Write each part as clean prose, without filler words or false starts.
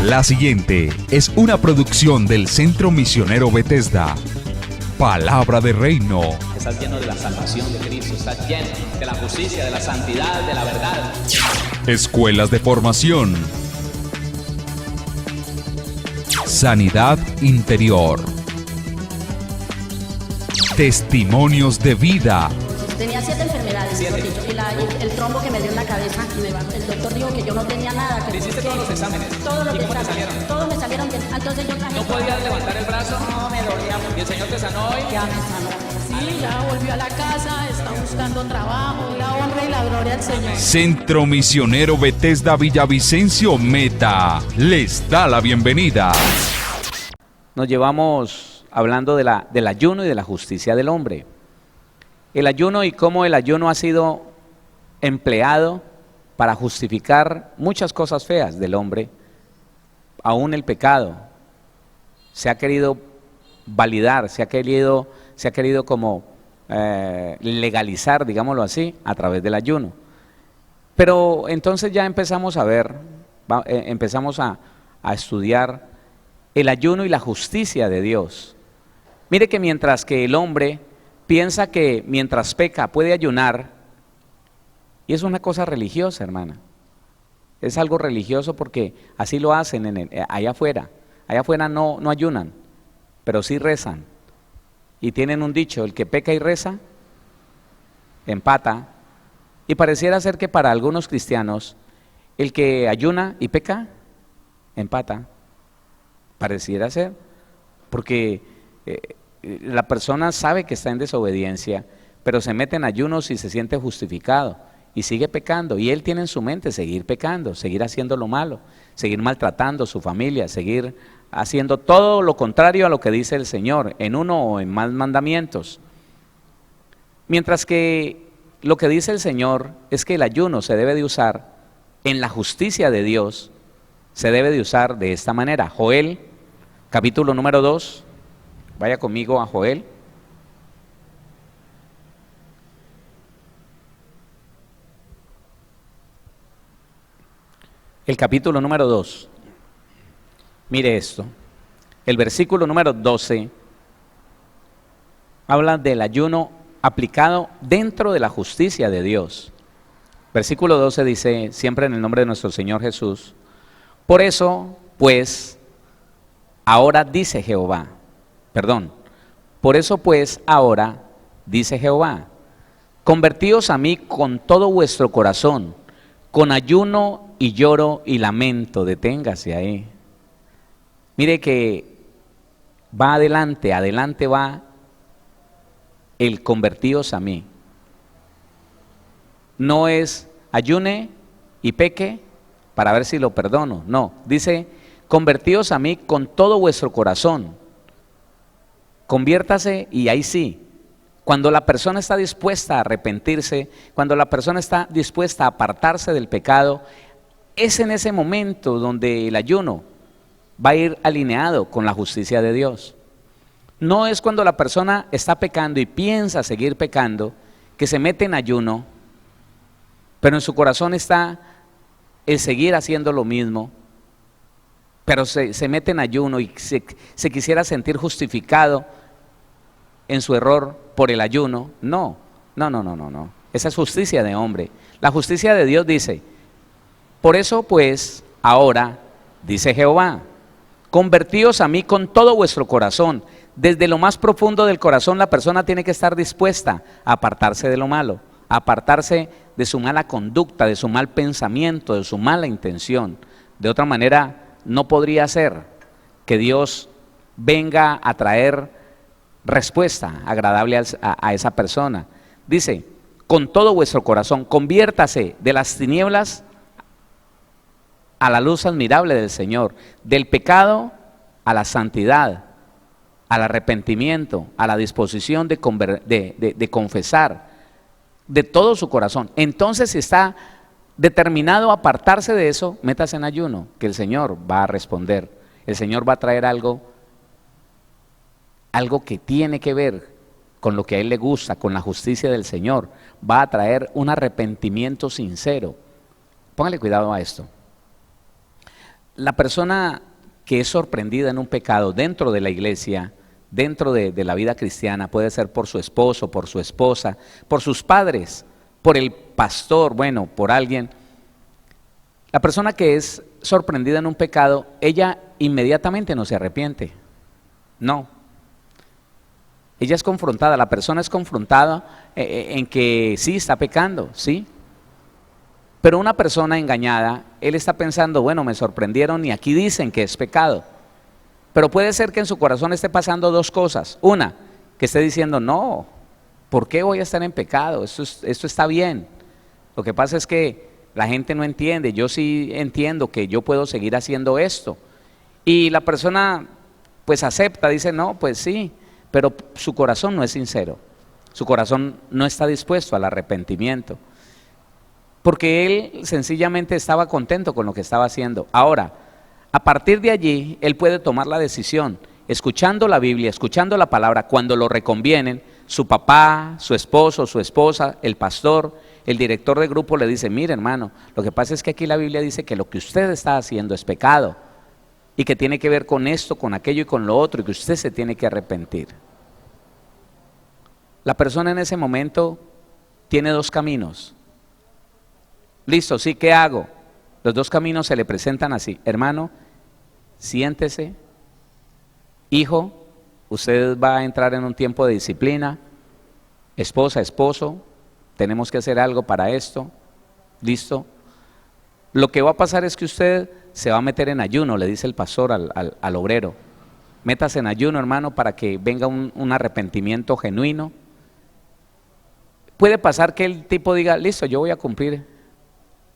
La siguiente es una producción del Centro Misionero Bethesda. Palabra de Reino. Estás lleno de la salvación de Cristo, estás lleno de la justicia, de la santidad, de la verdad. Escuelas de formación. Sanidad interior. Testimonios de vida. Tenía 7 enfermedades, el trombo que me dio en la cabeza, el doctor dijo que yo no tenía nada. ¿Le hiciste todos los exámenes? Todos los ¿Y cómo te exámenes, salieron? todos me salieron bien. Entonces yo traje. ¿No podías levantar el brazo? No, me dolía mucho. ¿Y el Señor te sanó hoy? Ya me sanó. Sí, ya volvió a la casa, está buscando trabajo, la honra y la gloria al Señor. Centro Misionero Bethesda Villavicencio Meta les da la bienvenida. Nos llevamos hablando del ayuno y de la justicia del hombre. El ayuno y cómo el ayuno ha sido empleado para justificar muchas cosas feas del hombre, aún el pecado. Se ha querido validar, se ha querido como legalizar, digámoslo así, a través del ayuno. Pero entonces ya empezamos a ver, empezamos a estudiar el ayuno y la justicia de Dios. Mire que mientras que el hombre piensa que mientras peca puede ayunar, y es una cosa religiosa, hermana, es algo religioso porque así lo hacen allá afuera no ayunan, pero sí rezan, y tienen un dicho: el que peca y reza, empata. Y pareciera ser que para algunos cristianos, el que ayuna y peca, empata. Pareciera ser, porque la persona sabe que está en desobediencia, pero se mete en ayunos y se siente justificado, y sigue pecando, y él tiene en su mente seguir pecando, seguir haciendo lo malo, seguir maltratando a su familia, seguir haciendo todo lo contrario a lo que dice el Señor, en uno o en más mandamientos. Mientras que lo que dice el Señor es que el ayuno se debe de usar en la justicia de Dios, se debe de usar de esta manera. Joel, capítulo número 2, vaya conmigo a Joel. El capítulo número 2, mire esto, el versículo número 12 habla del ayuno aplicado dentro de la justicia de Dios. Versículo 12 dice, siempre en el nombre de nuestro Señor Jesús: por eso, pues, ahora dice Jehová, por eso pues ahora dice Jehová, convertíos a mí con todo vuestro corazón, con ayuno y lloro y lamento. Deténgase ahí. Mire que va adelante va el convertíos a mí. No es ayune y peque para ver si lo perdono, no, dice convertíos a mí con todo vuestro corazón. Conviértase, y ahí sí, cuando la persona está dispuesta a arrepentirse, cuando la persona está dispuesta a apartarse del pecado, es en ese momento donde el ayuno va a ir alineado con la justicia de Dios. No es cuando la persona está pecando y piensa seguir pecando, que se mete en ayuno, pero en su corazón está el seguir haciendo lo mismo, pero se mete en ayuno y se quisiera sentir justificado en su error por el ayuno. No. Esa es justicia de hombre. La justicia de Dios dice: por eso pues ahora dice Jehová, convertíos a mí con todo vuestro corazón. Desde lo más profundo del corazón la persona tiene que estar dispuesta a apartarse de lo malo, a apartarse de su mala conducta, de su mal pensamiento, de su mala intención. De otra manera no podría ser que Dios venga a traer respuesta agradable a esa persona. Dice, con todo vuestro corazón, conviértase de las tinieblas a la luz admirable del Señor, del pecado a la santidad, al arrepentimiento, a la disposición de confesar de todo su corazón. Entonces, si está determinado a apartarse de eso, métase en ayuno, que el Señor va a responder. El Señor va a traer algo que tiene que ver con lo que a Él le gusta, con la justicia del Señor. Va a traer un arrepentimiento sincero. Póngale cuidado a esto. la persona que es sorprendida en un pecado dentro de la iglesia, dentro de la vida cristiana, puede ser por su esposo, por su esposa, por sus padres, por el pastor, bueno, por alguien. La persona que es sorprendida en un pecado, ella inmediatamente no se arrepiente, no. Ella es confrontada, la persona es confrontada en que sí está pecando, sí. Pero una persona engañada, él está pensando, bueno, me sorprendieron y aquí dicen que es pecado. Pero puede ser que en su corazón esté pasando dos cosas. Una, que esté diciendo, no, ¿por qué voy a estar en pecado? Esto está bien. Lo que pasa es que la gente no entiende, yo sí entiendo que yo puedo seguir haciendo esto. Y la persona pues acepta, dice, no, pues sí, pero su corazón no es sincero. Su corazón no está dispuesto al arrepentimiento. Porque él sencillamente estaba contento con lo que estaba haciendo. Ahora, a partir de allí, él puede tomar la decisión, escuchando la Biblia, escuchando la palabra, cuando lo reconvienen, su papá, su esposo, su esposa, el pastor, el director de grupo le dice, mire hermano, lo que pasa es que aquí la Biblia dice que lo que usted está haciendo es pecado, y que tiene que ver con esto, con aquello y con lo otro, y que usted se tiene que arrepentir. La persona en ese momento tiene dos caminos. Listo, sí, ¿qué hago? Los dos caminos se le presentan así. Hermano, siéntese. Hijo, usted va a entrar en un tiempo de disciplina. Esposa, esposo, tenemos que hacer algo para esto. Listo. Lo que va a pasar es que usted se va a meter en ayuno, le dice el pastor al obrero. Métase en ayuno, hermano, para que venga un arrepentimiento genuino. Puede pasar que el tipo diga, listo, yo voy a cumplir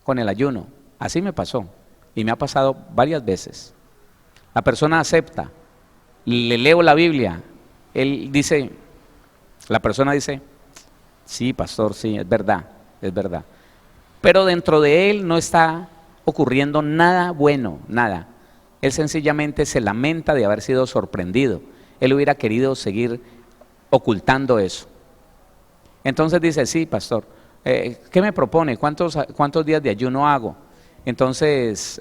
con el ayuno. Así me pasó y me ha pasado varias veces. La persona acepta, le leo la Biblia, él dice, la persona dice, sí, pastor, sí, es verdad, pero dentro de él no está ocurriendo nada bueno, nada. Él sencillamente se lamenta de haber sido sorprendido. Él hubiera querido seguir ocultando eso. Entonces dice, sí, pastor, ¿qué me propone? ¿Cuántos días de ayuno hago? Entonces,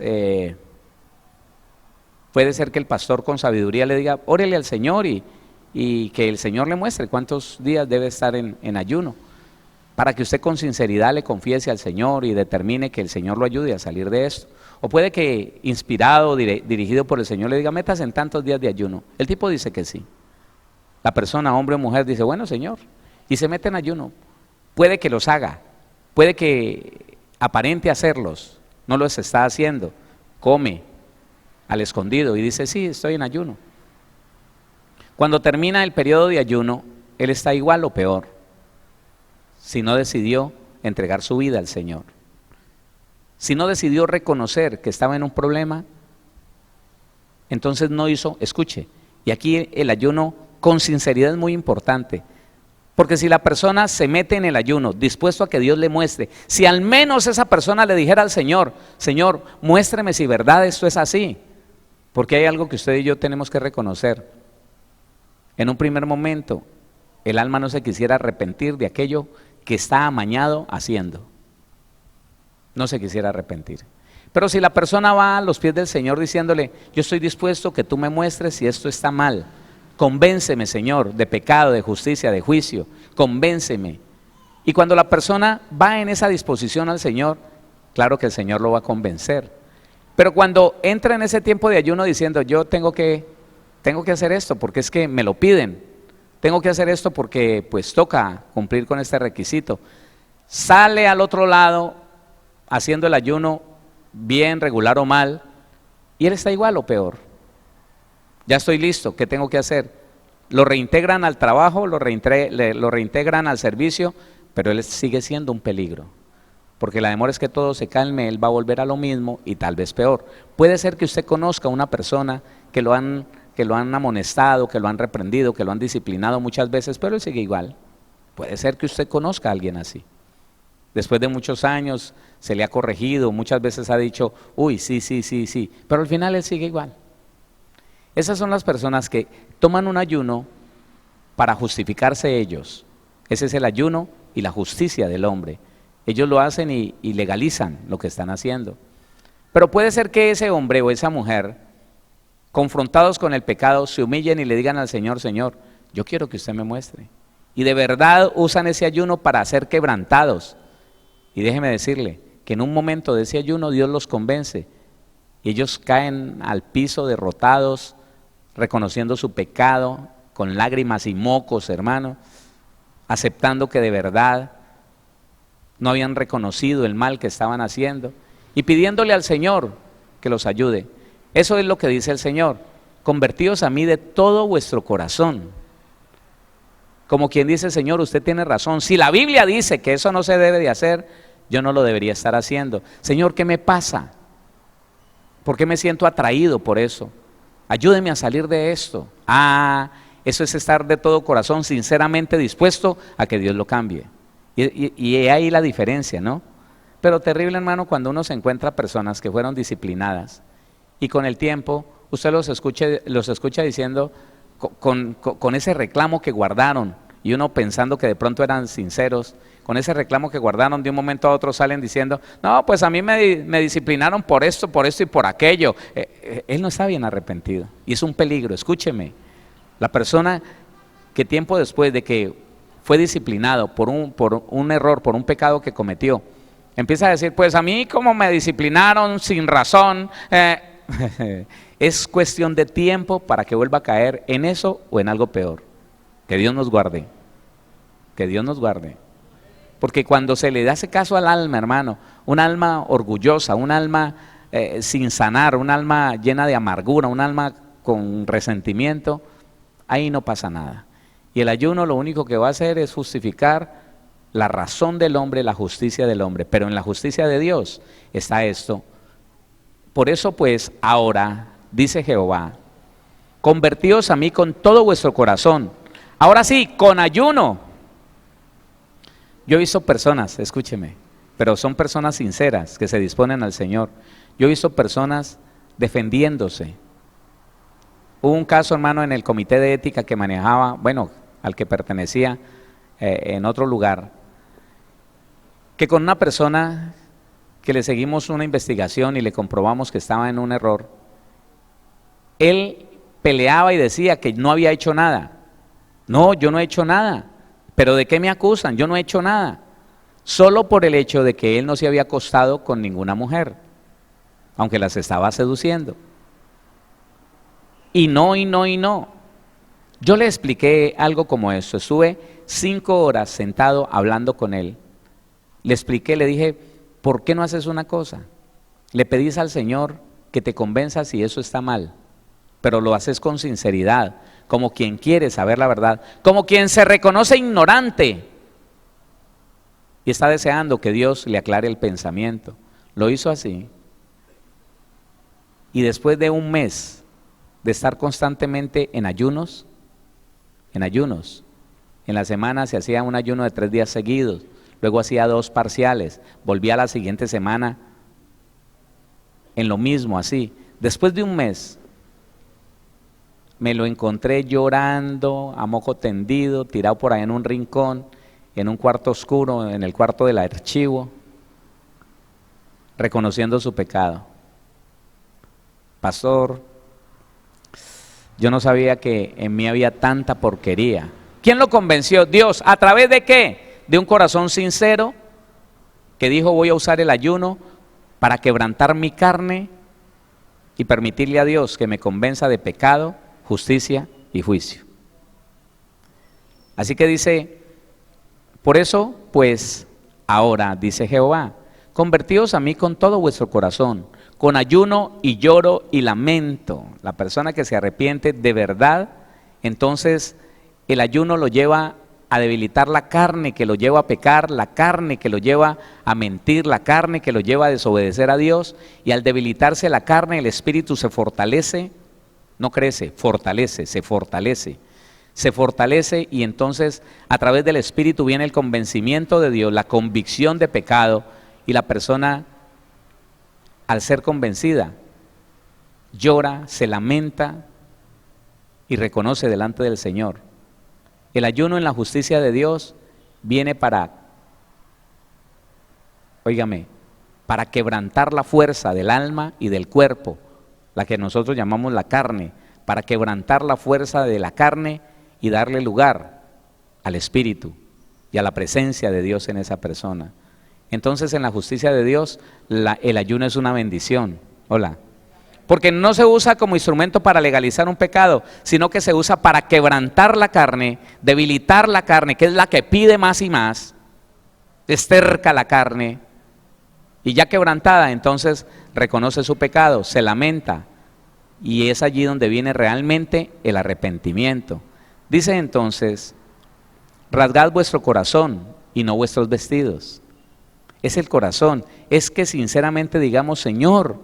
puede ser que el pastor con sabiduría le diga, órele al Señor y que el Señor le muestre cuántos días debe estar en ayuno, para que usted con sinceridad le confiese al Señor y determine que el Señor lo ayude a salir de esto. O puede que inspirado, dirigido por el Señor, le diga, métase en tantos días de ayuno. El tipo dice que sí. La persona, hombre o mujer, dice, bueno, Señor, y se mete en ayuno. Puede que los haga, puede que aparente hacerlos, no los está haciendo, come al escondido y dice, sí, estoy en ayuno. Cuando termina el periodo de ayuno, él está igual o peor, si no decidió entregar su vida al Señor. Si no decidió reconocer que estaba en un problema, entonces no hizo, escuche, y aquí el ayuno con sinceridad es muy importante. Porque si la persona se mete en el ayuno, dispuesto a que Dios le muestre, si al menos esa persona le dijera al Señor, Señor, muéstreme si verdad esto es así, porque hay algo que usted y yo tenemos que reconocer. En un primer momento, el alma no se quisiera arrepentir de aquello que está amañado haciendo. No se quisiera arrepentir. Pero si la persona va a los pies del Señor diciéndole, yo estoy dispuesto que tú me muestres si esto está mal, convénceme, Señor, de pecado, de justicia, de juicio, convénceme. Y cuando la persona va en esa disposición al Señor, claro que el Señor lo va a convencer. Pero cuando entra en ese tiempo de ayuno diciendo, yo tengo que hacer esto porque es que me lo piden, tengo que hacer esto porque pues toca cumplir con este requisito, sale al otro lado haciendo el ayuno bien, regular o mal, y él está igual o peor. Ya estoy listo, ¿qué tengo que hacer? Lo reintegran al trabajo, lo reintegran al servicio, pero él sigue siendo un peligro. Porque la demora es que todo se calme, él va a volver a lo mismo y tal vez peor. Puede ser que usted conozca a una persona que lo han amonestado, que lo han reprendido, que lo han disciplinado muchas veces, pero él sigue igual. Puede ser que usted conozca a alguien así. Después de muchos años se le ha corregido, muchas veces ha dicho, uy, sí, pero al final él sigue igual. Esas son las personas que toman un ayuno para justificarse ellos. Ese es el ayuno y la justicia del hombre. Ellos lo hacen y legalizan lo que están haciendo. Pero puede ser que ese hombre o esa mujer, confrontados con el pecado, se humillen y le digan al Señor, Señor, yo quiero que usted me muestre. Y de verdad usan ese ayuno para ser quebrantados. Y déjeme decirle que en un momento de ese ayuno Dios los convence y ellos caen al piso derrotados, reconociendo su pecado, con lágrimas y mocos, hermano, aceptando que de verdad no habían reconocido el mal que estaban haciendo y pidiéndole al Señor que los ayude. Eso es lo que dice el Señor: convertíos a mí de todo vuestro corazón. Como quien dice, Señor, usted tiene razón, si la Biblia dice que eso no se debe de hacer, yo no lo debería estar haciendo. Señor, ¿qué me pasa? ¿Por qué me siento atraído por eso? Ayúdeme a salir de esto. Eso es estar de todo corazón, sinceramente dispuesto a que Dios lo cambie. Y ahí la diferencia, ¿no? Pero terrible, hermano, cuando uno se encuentra personas que fueron disciplinadas y con el tiempo usted los escucha diciendo con ese reclamo que guardaron, y uno pensando que de pronto eran sinceros, con ese reclamo que guardaron, de un momento a otro salen diciendo, no, pues a mí me disciplinaron por esto y por aquello. Él no está bien arrepentido y es un peligro. Escúcheme, la persona que tiempo después de que fue disciplinado por un error, por un pecado que cometió, empieza a decir, pues a mí como me disciplinaron sin razón, es cuestión de tiempo para que vuelva a caer en eso o en algo peor. Que Dios nos guarde, que Dios nos guarde. Porque cuando se le da ese caso al alma, hermano, un alma orgullosa, un alma sin sanar, un alma llena de amargura, un alma con resentimiento, ahí no pasa nada. Y el ayuno lo único que va a hacer es justificar la razón del hombre, la justicia del hombre. Pero en la justicia de Dios está esto. Por eso pues ahora, dice Jehová, convertíos a mí con todo vuestro corazón. Ahora sí, con ayuno. Yo he visto personas, escúcheme, pero son personas sinceras que se disponen al Señor. Yo he visto personas defendiéndose. Hubo un caso, hermano, en el comité de ética que manejaba, bueno, al que pertenecía en otro lugar, que con una persona que le seguimos una investigación y le comprobamos que estaba en un error, él peleaba y decía que no había hecho nada. No, yo no he hecho nada. ¿Pero de qué me acusan? Yo no he hecho nada. Solo por el hecho de que él no se había acostado con ninguna mujer, aunque las estaba seduciendo. Y no. Yo le expliqué algo como eso. Estuve 5 horas sentado hablando con él. Le expliqué, le dije, ¿por qué no haces una cosa? Le pedís al Señor que te convenza si eso está mal, pero lo haces con sinceridad, como quien quiere saber la verdad, como quien se reconoce ignorante y está deseando que Dios le aclare el pensamiento. Lo hizo así. Y después de un mes de estar constantemente en ayunos, en la semana se hacía un ayuno de 3 días seguidos, luego hacía 2 parciales, volvía a la siguiente semana en lo mismo, así. Después de un mes, me lo encontré llorando, a moco tendido, tirado por ahí en un rincón, en un cuarto oscuro, en el cuarto del archivo, reconociendo su pecado. Pastor, yo no sabía que en mí había tanta porquería. ¿Quién lo convenció? Dios. ¿A través de qué? De un corazón sincero que dijo, voy a usar el ayuno para quebrantar mi carne y permitirle a Dios que me convenza de pecado, justicia y juicio. Así que dice, por eso pues ahora, dice Jehová, convertíos a mí con todo vuestro corazón, con ayuno y lloro y lamento. La persona que se arrepiente de verdad, entonces el ayuno lo lleva a debilitar la carne, que lo lleva a pecar, la carne que lo lleva a mentir, la carne que lo lleva a desobedecer a Dios, y al debilitarse la carne, el espíritu se fortalece, no crece, se fortalece y entonces a través del espíritu viene el convencimiento de Dios, la convicción de pecado, y la persona al ser convencida llora, se lamenta y reconoce delante del Señor. El ayuno en la justicia de Dios viene para para quebrantar la fuerza del alma y del cuerpo, la que nosotros llamamos la carne, para quebrantar la fuerza de la carne y darle lugar al Espíritu y a la presencia de Dios en esa persona. Entonces, en la justicia de Dios, el ayuno es una bendición. Hola. Porque no se usa como instrumento para legalizar un pecado, sino que se usa para quebrantar la carne, debilitar la carne, que es la que pide más y más, esterca la carne, y ya quebrantada, entonces reconoce su pecado, se lamenta, y es allí donde viene realmente el arrepentimiento. Dice entonces, rasgad vuestro corazón y no vuestros vestidos. Es el corazón, es que sinceramente digamos, Señor,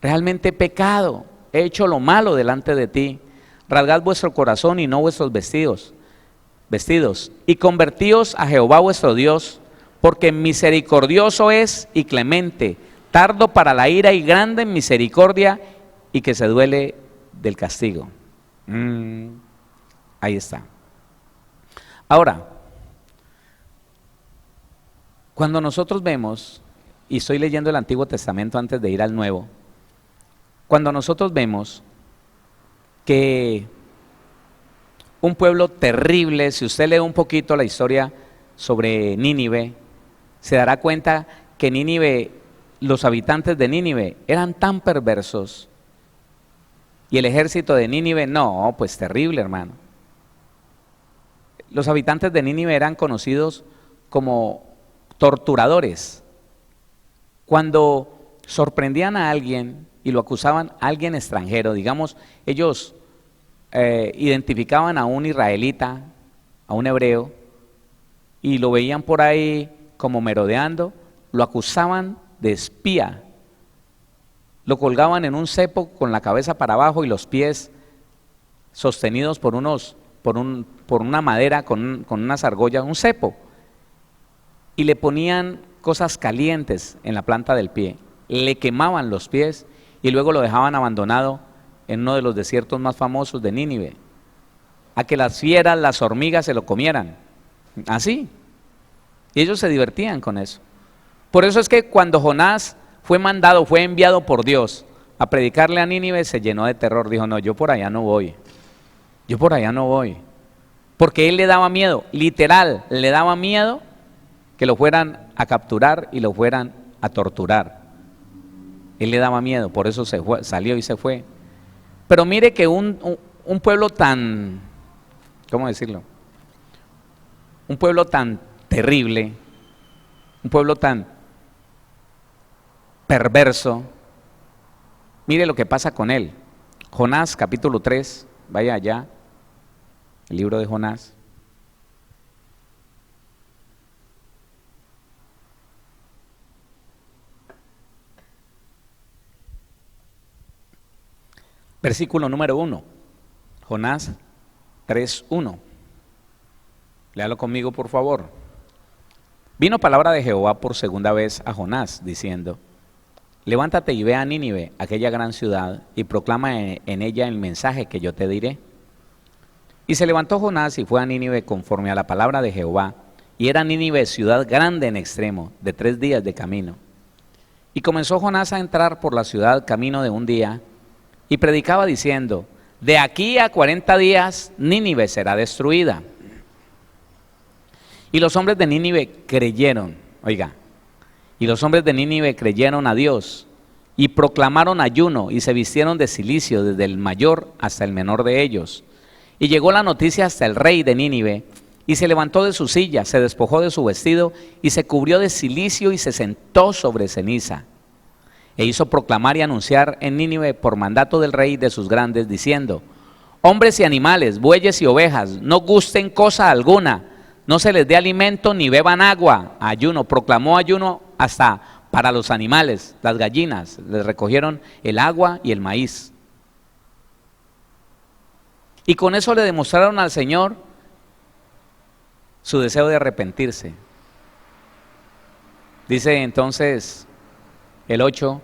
realmente he pecado, he hecho lo malo delante de ti. Rasgad vuestro corazón y no vuestros vestidos, y convertíos a Jehová vuestro Dios, porque misericordioso es y clemente, tardo para la ira y grande en misericordia, y que se duele del castigo. Ahí está. Ahora, cuando nosotros vemos, y estoy leyendo el Antiguo Testamento antes de ir al Nuevo, cuando nosotros vemos que un pueblo terrible, si usted lee un poquito la historia sobre Nínive, se dará cuenta que Nínive, los habitantes de Nínive eran tan perversos, y el ejército de Nínive, no, pues terrible, hermano. Los habitantes de Nínive eran conocidos como torturadores. Cuando sorprendían a alguien y lo acusaban, a alguien extranjero, digamos, ellos identificaban a un israelita, a un hebreo, y lo veían por ahí como merodeando, lo acusaban de espía, lo colgaban en un cepo con la cabeza para abajo y los pies sostenidos por una madera con unas argollas, un cepo, y le ponían cosas calientes en la planta del pie, le quemaban los pies y luego lo dejaban abandonado en uno de los desiertos más famosos de Nínive, a que las fieras, las hormigas se lo comieran, así, y ellos se divertían con eso. Por eso es que cuando Jonás fue enviado por Dios a predicarle a Nínive, se llenó de terror, dijo, no, yo por allá no voy, porque él le daba miedo, literal, le daba miedo que lo fueran a capturar y lo fueran a torturar. Él le daba miedo, por eso salió y se fue. Pero mire que un pueblo tan, ¿cómo decirlo? Un pueblo tan terrible, un pueblo tan perverso, mire lo que pasa con él. Jonás capítulo 3, vaya allá, el libro de Jonás. Versículo número 1, Jonás 3:1. Léalo conmigo, por favor. Vino palabra de Jehová por segunda vez a Jonás, diciendo, levántate y ve a Nínive, aquella gran ciudad, y proclama en ella el mensaje que yo te diré. Y se levantó Jonás y fue a Nínive conforme a la palabra de Jehová, y era Nínive ciudad grande en extremo, de 3 días de camino. Y comenzó Jonás a entrar por la ciudad camino de un día, y predicaba diciendo, de aquí a 40 días Nínive será destruida. Y los hombres de Nínive creyeron, y los hombres de Nínive creyeron a Dios, y proclamaron ayuno, y se vistieron de cilicio desde el mayor hasta el menor de ellos. Y llegó la noticia hasta el rey de Nínive, y se levantó de su silla, se despojó de su vestido, y se cubrió de cilicio, y se sentó sobre ceniza. E hizo proclamar y anunciar en Nínive por mandato del rey de sus grandes, diciendo, hombres y animales, bueyes y ovejas, no gusten cosa alguna, no se les dé alimento ni beban agua. Ayuno, proclamó ayuno hasta para los animales, las gallinas, les recogieron el agua y el maíz. Y con eso le demostraron al Señor su deseo de arrepentirse. Dice entonces el 8,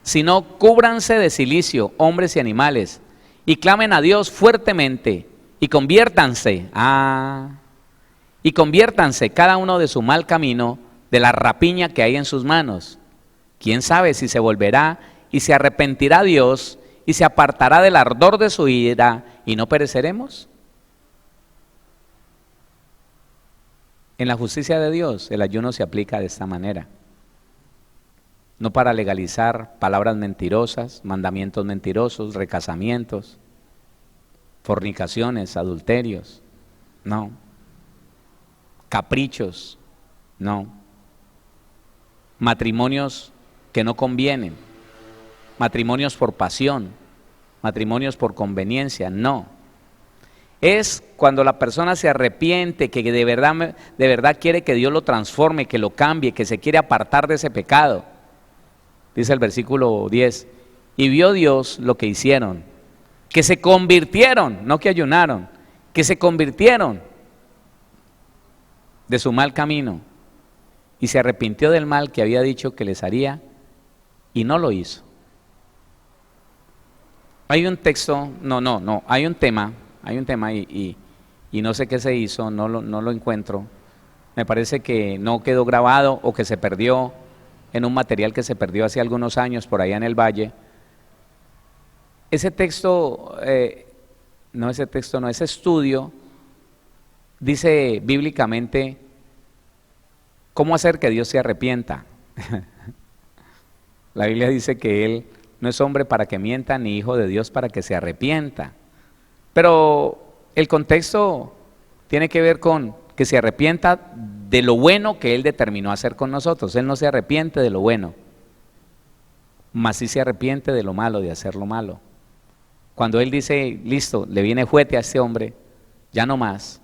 sino cúbranse de cilicio, hombres y animales, y clamen a Dios fuertemente, y conviértanse cada uno de su mal camino, de la rapiña que hay en sus manos. ¿Quién sabe si se volverá y se arrepentirá Dios y se apartará del ardor de su ira y no pereceremos? En la justicia de Dios el ayuno se aplica de esta manera. No para legalizar palabras mentirosas, mandamientos mentirosos, recasamientos, fornicaciones, adulterios, no. Caprichos, no. Matrimonios que no convienen, matrimonios por pasión, matrimonios por conveniencia, no. Es cuando la persona se arrepiente, que de verdad quiere que Dios lo transforme, que lo cambie, que se quiere apartar de ese pecado. Dice el versículo 10, y vio Dios lo que hicieron, que se convirtieron, no que ayunaron, que se convirtieron de su mal camino y se arrepintió del mal que había dicho que les haría y no lo hizo. Hay un texto, hay un tema y no sé qué se hizo, no lo encuentro. Me parece que no quedó grabado o que se perdió en un material que se perdió hace algunos años por allá en el valle. Ese texto, ese estudio dice bíblicamente cómo hacer que Dios se arrepienta. La Biblia dice que Él no es hombre para que mienta, ni hijo de Dios para que se arrepienta. Pero el contexto tiene que ver con que se arrepienta de lo bueno que Él determinó hacer con nosotros. Él no se arrepiente de lo bueno, mas sí se arrepiente de lo malo, de hacer lo malo. Cuando Él dice, listo, le viene fuerte a este hombre, ya no más,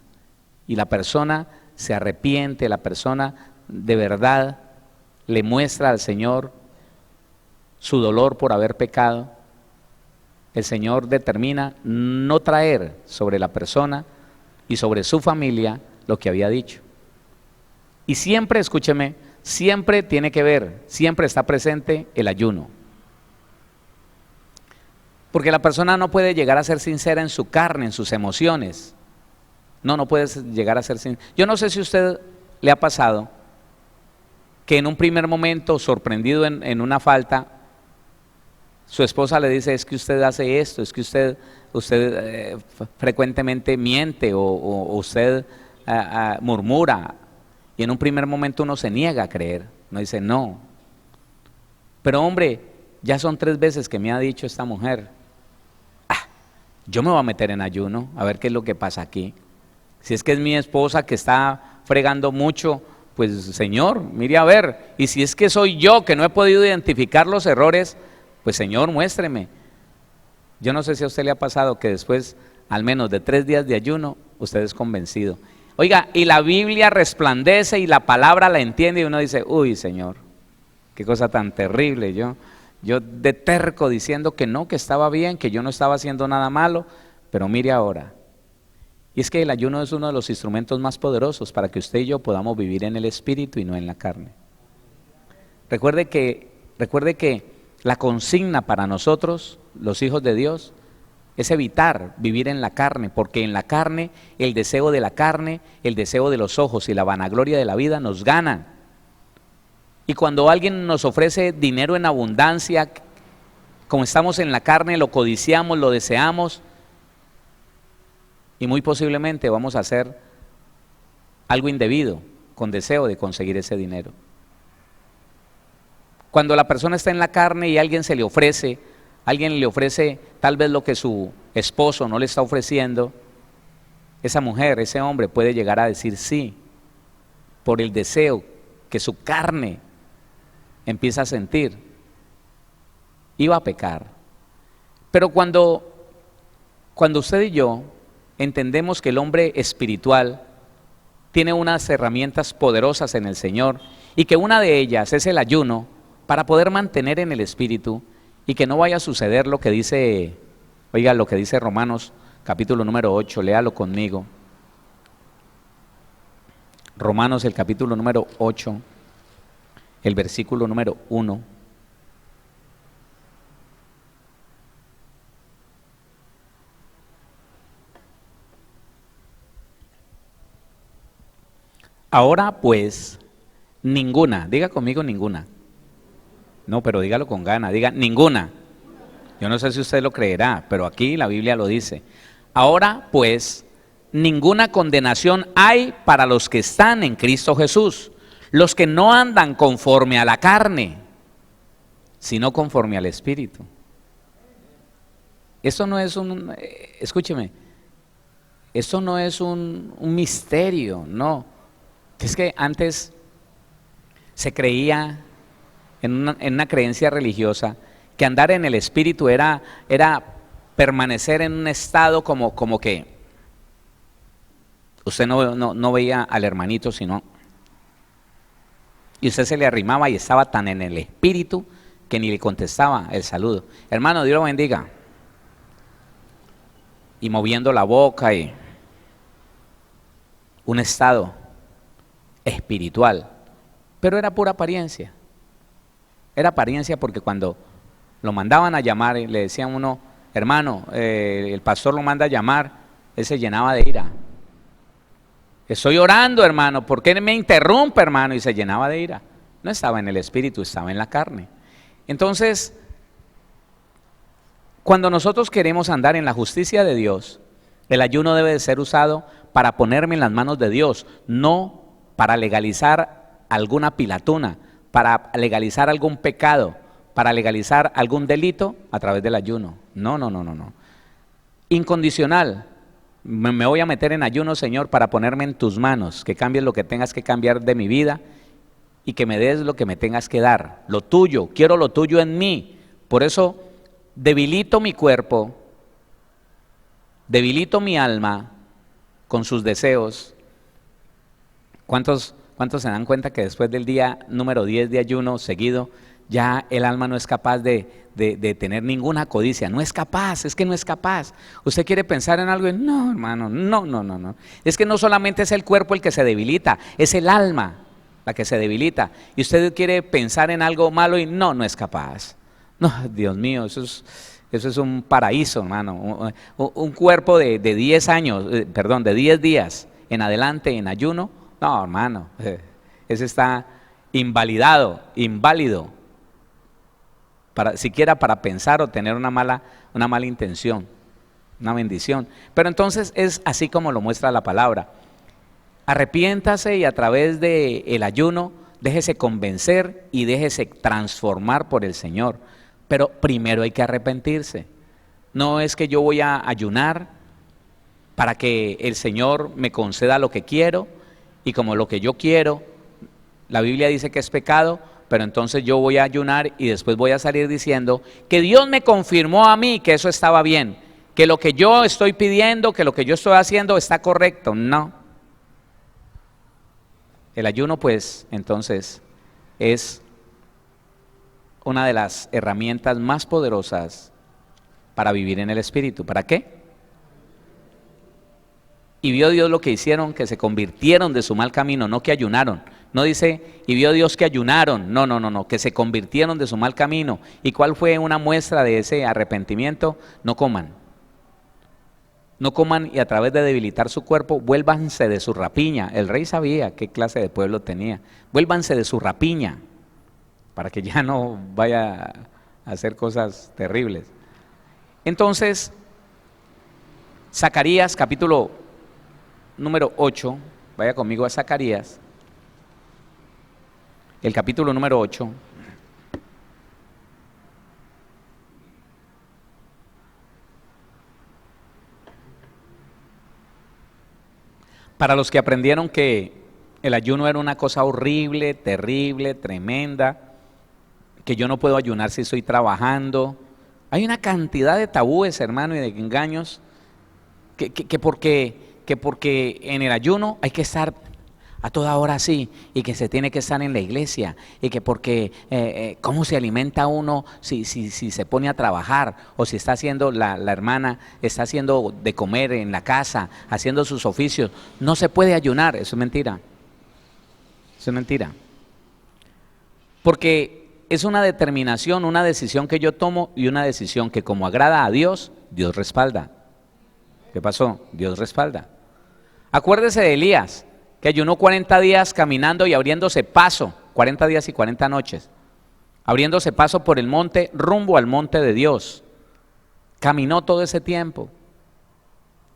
y la persona se arrepiente, la persona de verdad le muestra al Señor su dolor por haber pecado, el Señor determina no traer sobre la persona y sobre su familia lo que había dicho. Y siempre, escúcheme, siempre tiene que ver, siempre está presente el ayuno. Porque la persona no puede llegar a ser sincera en su carne, en sus emociones. No puede llegar a ser sincera. Yo no sé si a usted le ha pasado que en un primer momento, sorprendido en una falta, su esposa le dice, es que usted hace esto, es que usted frecuentemente miente o usted murmura. Y en un primer momento uno se niega a creer, uno dice no. Pero hombre, ya son 3 veces que me ha dicho esta mujer, yo me voy a meter en ayuno, a ver qué es lo que pasa aquí. Si es que es mi esposa que está fregando mucho, pues Señor, mire a ver. Y si es que soy yo que no he podido identificar los errores, pues Señor, muéstreme. Yo no sé si a usted le ha pasado que después, al menos de 3 días de ayuno, usted es convencido. Oiga, y la Biblia resplandece y la palabra la entiende y uno dice, uy Señor, qué cosa tan terrible. Yo de terco diciendo que no, que estaba bien, que yo no estaba haciendo nada malo, pero mire ahora. Y es que el ayuno es uno de los instrumentos más poderosos para que usted y yo podamos vivir en el Espíritu y no en la carne. Recuerde que la consigna para nosotros, los hijos de Dios, es evitar vivir en la carne, porque en la carne, el deseo de la carne, el deseo de los ojos y la vanagloria de la vida nos ganan. Y cuando alguien nos ofrece dinero en abundancia, como estamos en la carne, lo codiciamos, lo deseamos, y muy posiblemente vamos a hacer algo indebido con deseo de conseguir ese dinero. Cuando la persona está en la carne y alguien le ofrece tal vez lo que su esposo no le está ofreciendo, esa mujer, ese hombre puede llegar a decir sí, por el deseo que su carne empieza a sentir, y va a pecar. Pero cuando usted y yo entendemos que el hombre espiritual tiene unas herramientas poderosas en el Señor y que una de ellas es el ayuno para poder mantener en el Espíritu y que no vaya a suceder lo que dice, oiga, lo que dice Romanos capítulo número 8, léalo conmigo. Romanos el capítulo número 8, el versículo número 1. Ahora pues, ninguna, diga conmigo ninguna. No, pero dígalo con gana, diga ninguna. Yo no sé si usted lo creerá, pero aquí la Biblia lo dice. Ahora pues, ninguna condenación hay para los que están en Cristo Jesús, los que no andan conforme a la carne, sino conforme al Espíritu. Esto no es escúcheme, esto no es un misterio, no. Es que antes se creía en una creencia religiosa que andar en el Espíritu era permanecer en un estado como que usted no veía al hermanito, sino, y usted se le arrimaba y estaba tan en el Espíritu que ni le contestaba el saludo. Hermano, Dios lo bendiga. Y moviendo la boca y un estado espiritual, pero era pura apariencia. Era apariencia porque cuando lo mandaban a llamar y le decían uno, hermano, el pastor lo manda a llamar, él se llenaba de ira. Estoy orando, hermano, ¿por qué me interrumpe, hermano? Y se llenaba de ira. No estaba en el Espíritu, estaba en la carne. Entonces, cuando nosotros queremos andar en la justicia de Dios, el ayuno debe de ser usado para ponerme en las manos de Dios, no para legalizar alguna pilatuna, para legalizar algún pecado, para legalizar algún delito a través del ayuno. No. Incondicional. Me voy a meter en ayuno, Señor, para ponerme en tus manos, que cambies lo que tengas que cambiar de mi vida y que me des lo que me tengas que dar, lo tuyo, quiero lo tuyo en mí. Por eso debilito mi cuerpo, debilito mi alma con sus deseos. ¿Cuántos se dan cuenta que después del día número 10 de ayuno seguido, ya el alma no es capaz de tener ninguna codicia? No es capaz, es que no es capaz. Usted quiere pensar en algo y no, hermano, no. Es que no solamente es el cuerpo el que se debilita, es el alma la que se debilita. Y usted quiere pensar en algo malo y no es capaz. No, Dios mío, eso es un paraíso, hermano. Un cuerpo de 10 años, de 10 días en adelante en ayuno, no, hermano, ese está inválido, siquiera para pensar o tener una mala intención, una bendición. Pero entonces es así como lo muestra la palabra. Arrepiéntase y a través del ayuno déjese convencer y déjese transformar por el Señor. Pero primero hay que arrepentirse. No es que yo voy a ayunar para que el Señor me conceda lo que quiero, y como lo que yo quiero, la Biblia dice que es pecado, pero entonces yo voy a ayunar y después voy a salir diciendo que Dios me confirmó a mí que eso estaba bien, que lo que yo estoy pidiendo, que lo que yo estoy haciendo está correcto. No. El ayuno, pues, entonces, es una de las herramientas más poderosas para vivir en el Espíritu. ¿Para qué? Y vio Dios lo que hicieron, que se convirtieron de su mal camino, no que ayunaron. No dice, y vio Dios que ayunaron. No, que se convirtieron de su mal camino. ¿Y cuál fue una muestra de ese arrepentimiento? No coman. No coman y a través de debilitar su cuerpo, vuélvanse de su rapiña. El rey sabía qué clase de pueblo tenía. Vuélvanse de su rapiña, para que ya no vaya a hacer cosas terribles. Entonces, Zacarías capítulo número 8, vaya conmigo a Zacarías, el capítulo número 8. Para los que aprendieron que el ayuno era una cosa horrible, terrible, tremenda, que yo no puedo ayunar si estoy trabajando, hay una cantidad de tabúes, hermano, y de engaños, que porque en el ayuno hay que estar a toda hora así, y que se tiene que estar en la iglesia, y que porque cómo se alimenta uno si se pone a trabajar, o si está haciendo la hermana, está haciendo de comer en la casa, haciendo sus oficios, no se puede ayunar. Eso es mentira. Eso es mentira. Porque es una determinación, una decisión que yo tomo, y una decisión que como agrada a Dios, Dios respalda. ¿Qué pasó? Dios respalda. Acuérdese de Elías, que ayunó 40 días caminando y abriéndose paso, 40 días y 40 noches, abriéndose paso por el monte rumbo al monte de Dios. Caminó todo ese tiempo.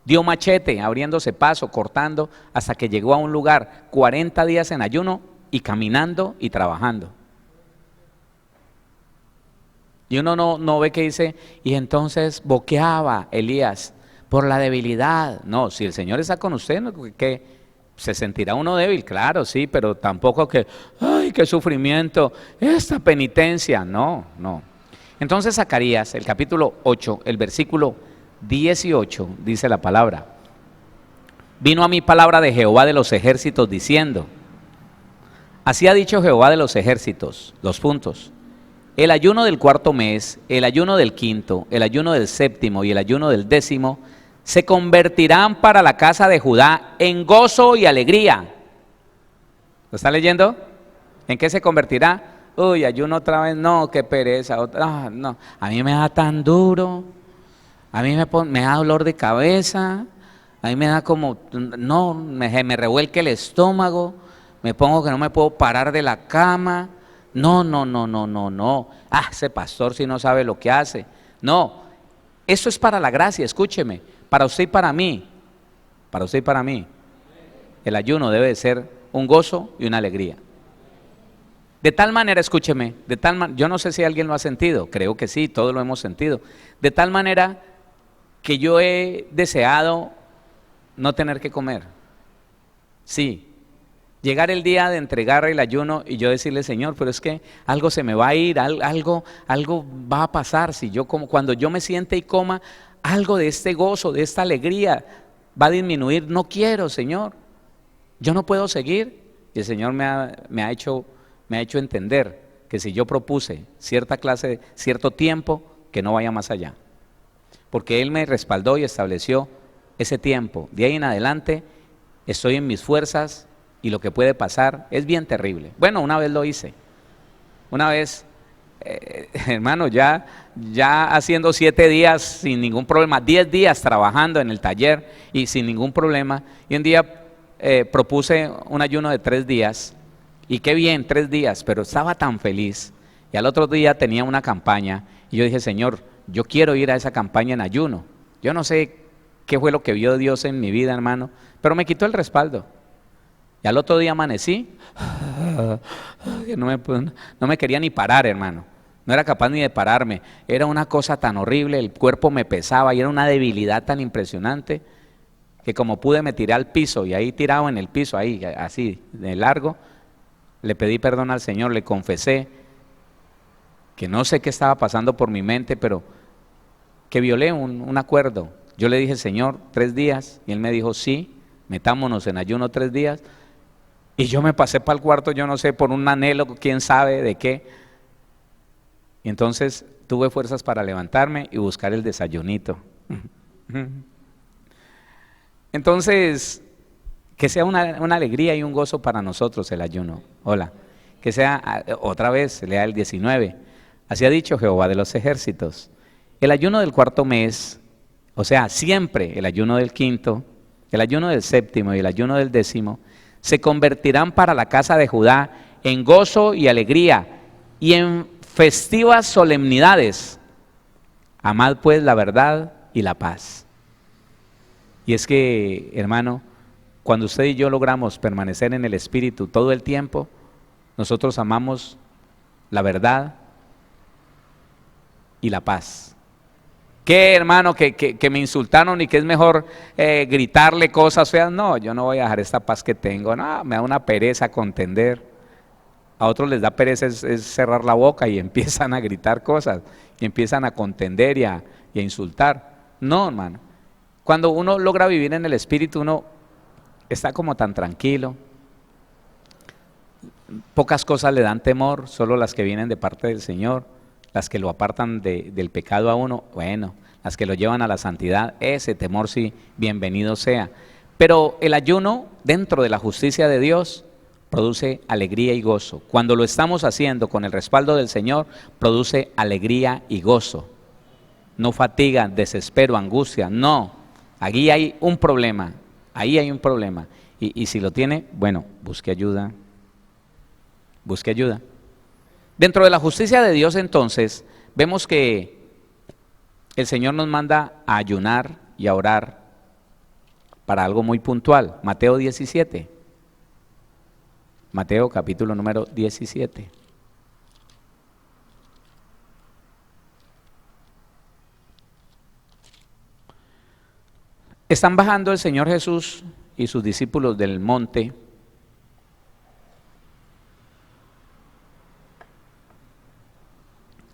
Dio machete, abriéndose paso, cortando, hasta que llegó a un lugar, 40 días en ayuno y caminando y trabajando. Y uno no ve que dice, y entonces boqueaba Elías por la debilidad. No, si el Señor está con usted, ¿no? Que se sentirá uno débil, claro, sí, pero tampoco que, ay, qué sufrimiento, esta penitencia. No. Entonces Zacarías, el capítulo 8, el versículo 18, dice la palabra: vino a mí palabra de Jehová de los ejércitos diciendo, así ha dicho Jehová de los ejércitos, los puntos. El ayuno del cuarto mes, el ayuno del quinto, el ayuno del séptimo y el ayuno del décimo se convertirán para la casa de Judá en gozo y alegría. ¿Lo está leyendo? ¿En qué se convertirá? Uy, ayuno otra vez, no, qué pereza, no, a mí me da tan duro, a mí me da dolor de cabeza, a mí me da como, no, me revuelque el estómago, me pongo que no me puedo parar de la cama. No. Ese pastor sí no sabe lo que hace. No, eso es para la gracia, escúcheme, para usted y para mí. Para usted y para mí. El ayuno debe de ser un gozo y una alegría. De tal manera, escúcheme, yo no sé si alguien lo ha sentido, creo que sí, todos lo hemos sentido. De tal manera que yo he deseado no tener que comer. Sí. Llegar el día de entregar el ayuno y yo decirle, Señor, pero es que algo se me va a ir, algo va a pasar. Si yo como, cuando yo me siente y coma, algo de este gozo, de esta alegría va a disminuir. No quiero, Señor, yo no puedo seguir. Y el Señor me ha hecho entender que si yo propuse cierto tiempo, que no vaya más allá. Porque Él me respaldó y estableció ese tiempo. De ahí en adelante estoy en mis fuerzas. Y lo que puede pasar es bien terrible. Bueno, una vez lo hice. Una vez, hermano, ya haciendo 7 días sin ningún problema, 10 días trabajando en el taller y sin ningún problema. Y un día propuse un ayuno de 3 días. Y qué bien, 3 días, pero estaba tan feliz. Y al otro día tenía una campaña. Y yo dije, Señor, yo quiero ir a esa campaña en ayuno. Yo no sé qué fue lo que vio Dios en mi vida, hermano, pero me quitó el respaldo. Y al otro día amanecí, no me quería ni parar, hermano. No era capaz ni de pararme. Era una cosa tan horrible, el cuerpo me pesaba y era una debilidad tan impresionante que como pude me tiré al piso y ahí tirado en el piso, ahí así de largo, le pedí perdón al Señor, le confesé que no sé qué estaba pasando por mi mente, pero que violé un acuerdo. Yo le dije, Señor, 3 días, y Él me dijo, sí, metámonos en ayuno 3 días. Y yo me pasé para el cuarto, yo no sé, por un anhelo, quién sabe de qué. Y entonces tuve fuerzas para levantarme y buscar el desayunito. Entonces, que sea una alegría y un gozo para nosotros el ayuno. Hola. Que sea, otra vez, lea el 19. Así ha dicho Jehová de los ejércitos. El ayuno del cuarto mes, o sea, siempre el ayuno del quinto, el ayuno del séptimo y el ayuno del décimo, se convertirán para la casa de Judá en gozo y alegría y en festivas solemnidades. Amad pues la verdad y la paz. Y es que, hermano, cuando usted y yo logramos permanecer en el Espíritu todo el tiempo, nosotros amamos la verdad y la paz. ¿Qué, hermano, que me insultaron y que es mejor gritarle cosas feas? No, yo no voy a dejar esta paz que tengo. No, me da una pereza contender. A otros les da pereza es cerrar la boca y empiezan a gritar cosas, y empiezan a contender y a insultar. No, hermano. Cuando uno logra vivir en el Espíritu, uno está como tan tranquilo. Pocas cosas le dan temor, solo las que vienen de parte del Señor. Las que lo apartan del pecado a uno, bueno, las que lo llevan a la santidad, ese temor sí, bienvenido sea. Pero el ayuno dentro de la justicia de Dios produce alegría y gozo. Cuando lo estamos haciendo con el respaldo del Señor, produce alegría y gozo. No fatiga, desespero, angustia, no. Allí hay un problema, ahí hay un problema. Y si lo tiene, bueno, busque ayuda. Busque ayuda. Dentro de la justicia de Dios, entonces, vemos que el Señor nos manda a ayunar y a orar para algo muy puntual. Mateo 17. Mateo capítulo número 17. Están bajando el Señor Jesús y sus discípulos del monte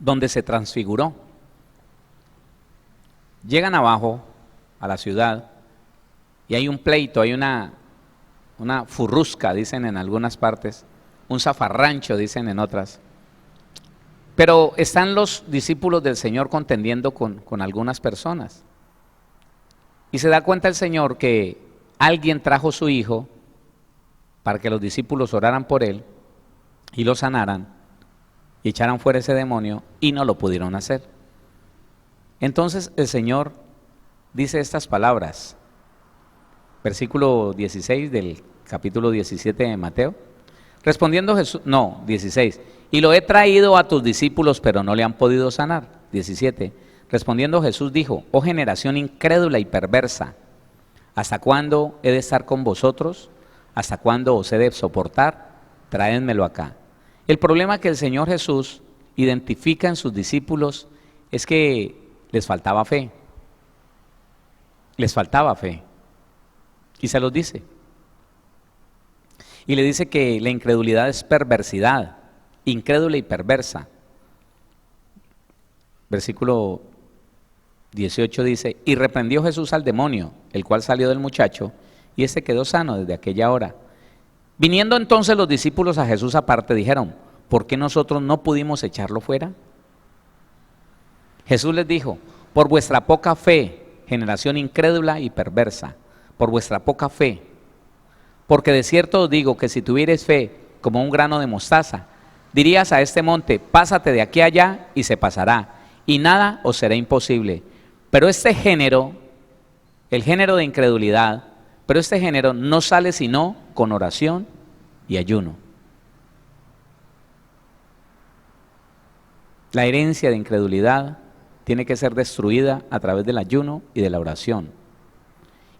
donde se transfiguró. Llegan abajo a la ciudad y hay un pleito, hay una furrusca, dicen en algunas partes, un zafarrancho, dicen en otras. Pero están los discípulos del Señor contendiendo con algunas personas. Y se da cuenta el Señor que alguien trajo su hijo para que los discípulos oraran por él y lo sanaran y echaran fuera ese demonio, y no lo pudieron hacer. Entonces el Señor dice estas palabras, versículo 16 del capítulo 17 de Mateo. Respondiendo Jesús, 16, y lo he traído a tus discípulos, pero no le han podido sanar. 17, respondiendo Jesús dijo, oh generación incrédula y perversa, ¿hasta cuándo he de estar con vosotros? ¿Hasta cuándo os he de soportar? Tráenmelo acá. El problema que el Señor Jesús identifica en sus discípulos es que les faltaba fe. Les faltaba fe. Y se los dice. Y le dice que la incredulidad es perversidad, incrédula y perversa. Versículo 18 dice, y reprendió Jesús al demonio, el cual salió del muchacho, y éste quedó sano desde aquella hora. Viniendo entonces los discípulos a Jesús aparte, dijeron, ¿por qué nosotros no pudimos echarlo fuera? Jesús les dijo, por vuestra poca fe, generación incrédula y perversa, por vuestra poca fe. Porque de cierto os digo que si tuvieres fe como un grano de mostaza, dirías a este monte, pásate de aquí a allá, y se pasará, y nada os será imposible. Pero este género, el género de incredulidad, pero este género no sale sino con oración y ayuno. La herencia de incredulidad tiene que ser destruida a través del ayuno y de la oración.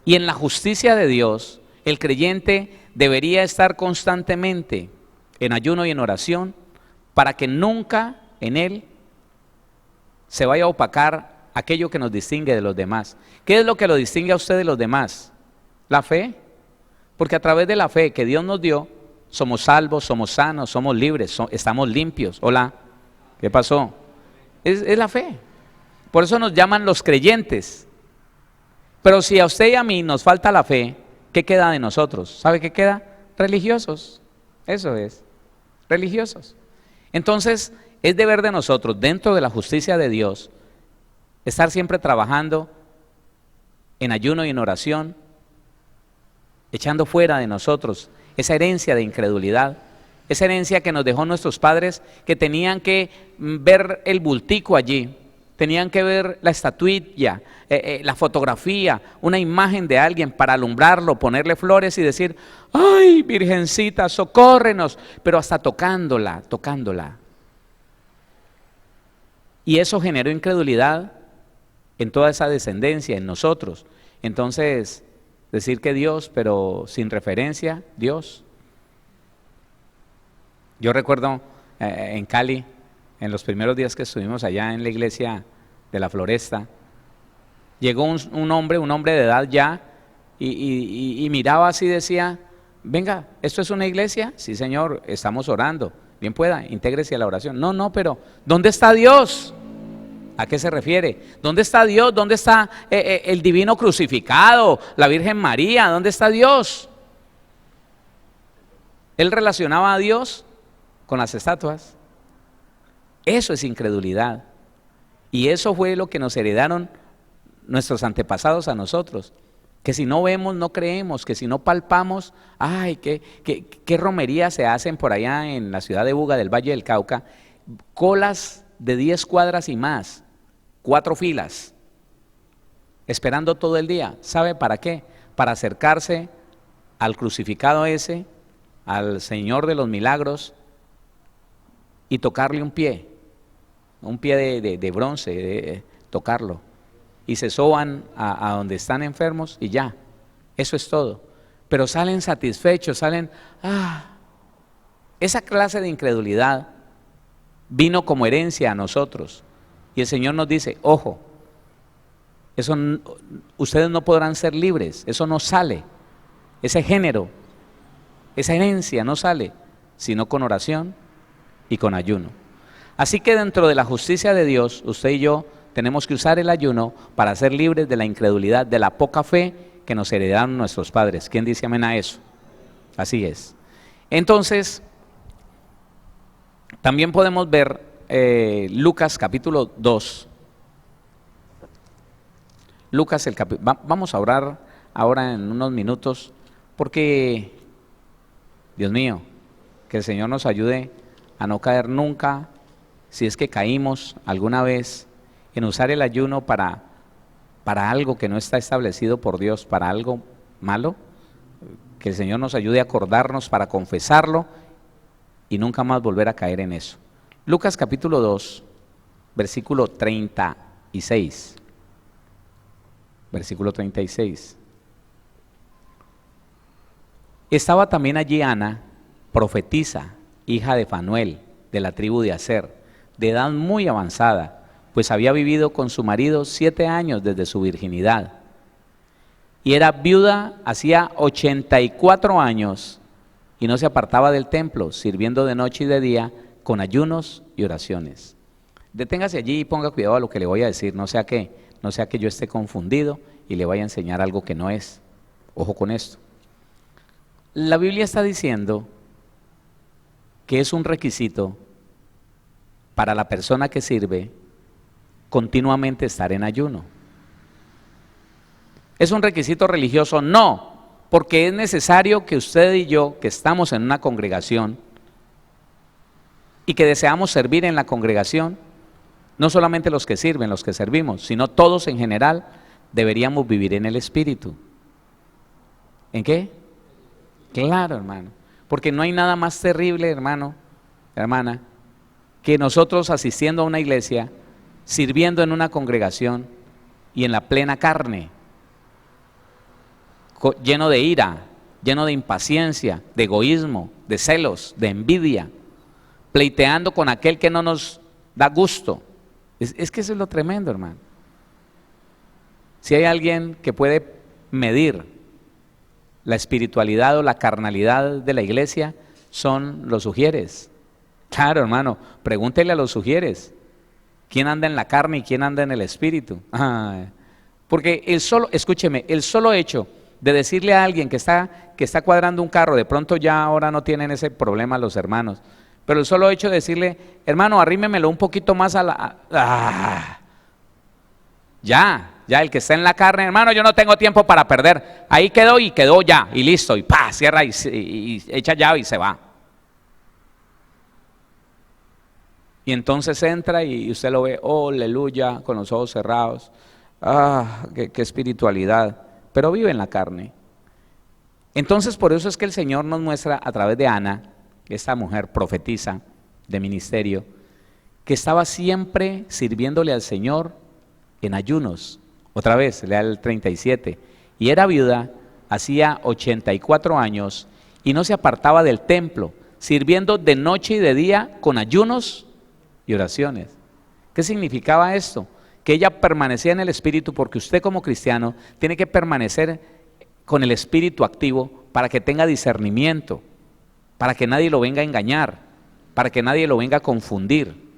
Y en la justicia de Dios, el creyente debería estar constantemente en ayuno y en oración para que nunca en él se vaya a opacar aquello que nos distingue de los demás. ¿Qué es lo que lo distingue a usted de los demás? La fe. Porque a través de la fe que Dios nos dio, somos salvos, somos sanos, somos libres, estamos limpios. Hola, ¿qué pasó? Es la fe. Por eso nos llaman los creyentes. Pero si a usted y a mí nos falta la fe, ¿qué queda de nosotros? ¿Sabe qué queda? Religiosos. Eso es, religiosos. Entonces, es deber de nosotros, dentro de la justicia de Dios, estar siempre trabajando en ayuno y en oración, echando fuera de nosotros esa herencia de incredulidad, esa herencia que nos dejó nuestros padres, que tenían que ver el bultico allí, tenían que ver la estatuilla, la fotografía, una imagen de alguien para alumbrarlo, ponerle flores y decir, ¡ay, Virgencita, socórrenos! Pero hasta tocándola. Y eso generó incredulidad en toda esa descendencia, en nosotros. Entonces, decir que Dios, pero sin referencia, Dios. Yo recuerdo en Cali, en los primeros días que estuvimos allá en la iglesia de la Floresta, llegó un hombre de edad ya, y miraba así y decía, venga, ¿esto es una iglesia? Sí, señor, estamos orando. Bien pueda, intégrese a la oración. No, pero ¿dónde está Dios? ¿A qué se refiere? ¿Dónde está Dios? ¿Dónde está el divino crucificado? La Virgen María, ¿dónde está Dios? Él relacionaba a Dios con las estatuas. Eso es incredulidad. Y eso fue lo que nos heredaron nuestros antepasados a nosotros. Que si no vemos, no creemos, que si no palpamos, ay, qué romerías se hacen por allá en la ciudad de Buga del Valle del Cauca, colas de 10 cuadras y más, 4 filas, esperando todo el día. ¿Sabe para qué? Para acercarse al crucificado ese, al Señor de los milagros, y tocarle un pie de bronce, tocarlo. Y se soban a donde están enfermos y ya, eso es todo. Pero salen satisfechos, esa clase de incredulidad vino como herencia a nosotros. Y el Señor nos dice, ojo, ustedes no podrán ser libres, eso no sale, ese género, esa herencia no sale, sino con oración y con ayuno. Así que dentro de la justicia de Dios, usted y yo tenemos que usar el ayuno para ser libres de la incredulidad, de la poca fe que nos heredaron nuestros padres. ¿Quién dice amén a eso? Así es. Entonces, también podemos ver Lucas capítulo 2. Lucas vamos a orar ahora en unos minutos, porque, Dios mío, que el Señor nos ayude a no caer nunca, si es que caímos alguna vez, en usar el ayuno para algo que no está establecido por Dios, para algo malo. Que el Señor nos ayude a acordarnos para confesarlo y nunca más volver a caer en eso. Lucas capítulo 2, versículo 36. Versículo 36. Estaba también allí Ana, profetisa, hija de Fanuel, de la tribu de Aser, de edad muy avanzada, pues había vivido con su marido 7 años desde su virginidad. Y era viuda hacía 84 años y no se apartaba del templo, sirviendo de noche y de día con ayunos y oraciones. Deténgase allí y ponga cuidado a lo que le voy a decir, no sea que yo esté confundido y le vaya a enseñar algo que no es. Ojo con esto. La Biblia está diciendo que es un requisito para la persona que sirve continuamente estar en ayuno. ¿Es un requisito religioso? No, porque es necesario que usted y yo, que estamos en una congregación y que deseamos servir en la congregación, no solamente los que sirven, los que servimos, sino todos en general, deberíamos vivir en el Espíritu. ¿En qué? Claro, hermano, porque no hay nada más terrible, hermano, hermana, que nosotros asistiendo a una iglesia, sirviendo en una congregación y en la plena carne, lleno de ira, lleno de impaciencia, de egoísmo, de celos, de envidia, pleiteando con aquel que no nos da gusto. Es que eso es lo tremendo, hermano. Si hay alguien que puede medir la espiritualidad o la carnalidad de la iglesia, son los sugieres. Claro, hermano, pregúntele a los sugieres quién anda en la carne y quién anda en el espíritu. Porque escúcheme, el solo hecho de decirle a alguien que está cuadrando un carro, de pronto ya ahora no tienen ese problema los hermanos, pero el solo hecho de decirle, hermano, arrímemelo un poquito más a la... Ya el que está en la carne, hermano, yo no tengo tiempo para perder, ahí quedó y quedó ya, y listo, y cierra y echa llave y se va. Y entonces entra y usted lo ve, oh, aleluya, con los ojos cerrados, qué espiritualidad, pero vive en la carne. Entonces por eso es que el Señor nos muestra a través de Ana, esta mujer profetisa de ministerio, que estaba siempre sirviéndole al Señor en ayunos. Otra vez, lea el 37, y era viuda, hacía 84 años, y no se apartaba del templo, sirviendo de noche y de día con ayunos y oraciones. ¿Qué significaba esto? Que ella permanecía en el Espíritu, porque usted como cristiano tiene que permanecer con el Espíritu activo para que tenga discernimiento, para que nadie lo venga a engañar, para que nadie lo venga a confundir,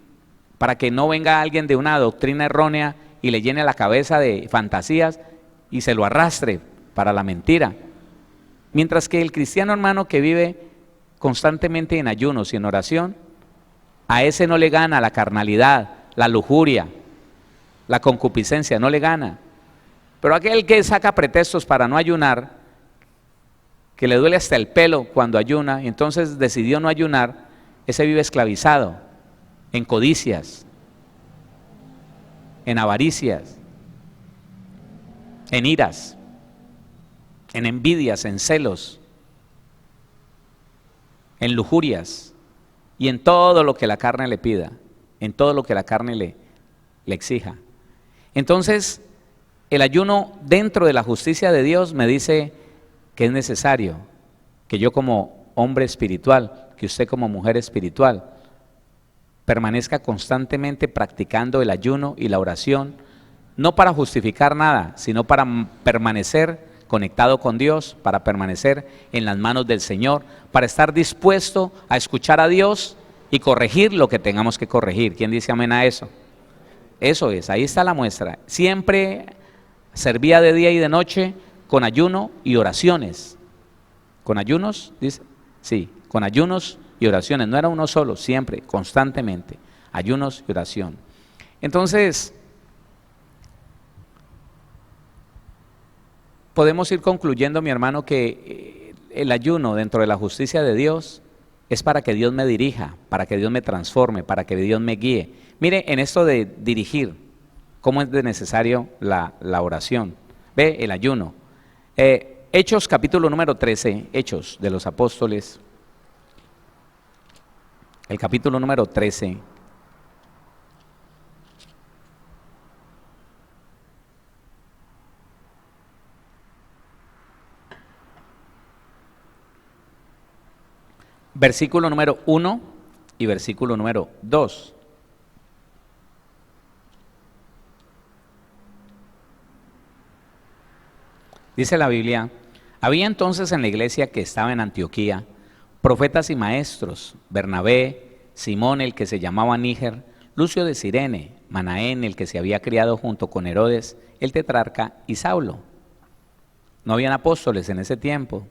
para que no venga alguien de una doctrina errónea y le llene la cabeza de fantasías y se lo arrastre para la mentira. Mientras que el cristiano, hermano, que vive constantemente en ayunos y en oración, a ese no le gana la carnalidad, la lujuria, la concupiscencia, no le gana. Pero aquel que saca pretextos para no ayunar, que le duele hasta el pelo cuando ayuna, y entonces decidió no ayunar, ese vive esclavizado en codicias, en avaricias, en iras, en envidias, en celos, en lujurias. y en todo lo que la carne le pida, en todo lo que la carne le exija. Entonces, el ayuno dentro de la justicia de Dios me dice que es necesario que yo como hombre espiritual, que usted como mujer espiritual, permanezca constantemente practicando el ayuno y la oración, no para justificar nada, sino para permanecer conectado con Dios, para permanecer en las manos del Señor, para estar dispuesto a escuchar a Dios y corregir lo que tengamos que corregir. ¿Quién dice amén a eso? Eso es, ahí está la muestra. Siempre servía de día y de noche con ayuno y oraciones. ¿Con ayunos? Dice. Sí, con ayunos y oraciones. No era uno solo, siempre, constantemente. Ayunos y oración. Entonces, podemos ir concluyendo, mi hermano, que el ayuno dentro de la justicia de Dios es para que Dios me dirija, para que Dios me transforme, para que Dios me guíe. Mire, en esto de dirigir, cómo es de necesario la oración. Ve, el ayuno. Hechos capítulo número 13, Hechos de los Apóstoles. El capítulo número 13. Versículo número 1 y versículo número 2. Dice la Biblia: había entonces en la iglesia que estaba en Antioquía profetas y maestros, Bernabé, Simón el que se llamaba Níger, Lucio de Cirene, Manaén el que se había criado junto con Herodes el tetrarca y Saulo. No habían apóstoles en ese tiempo.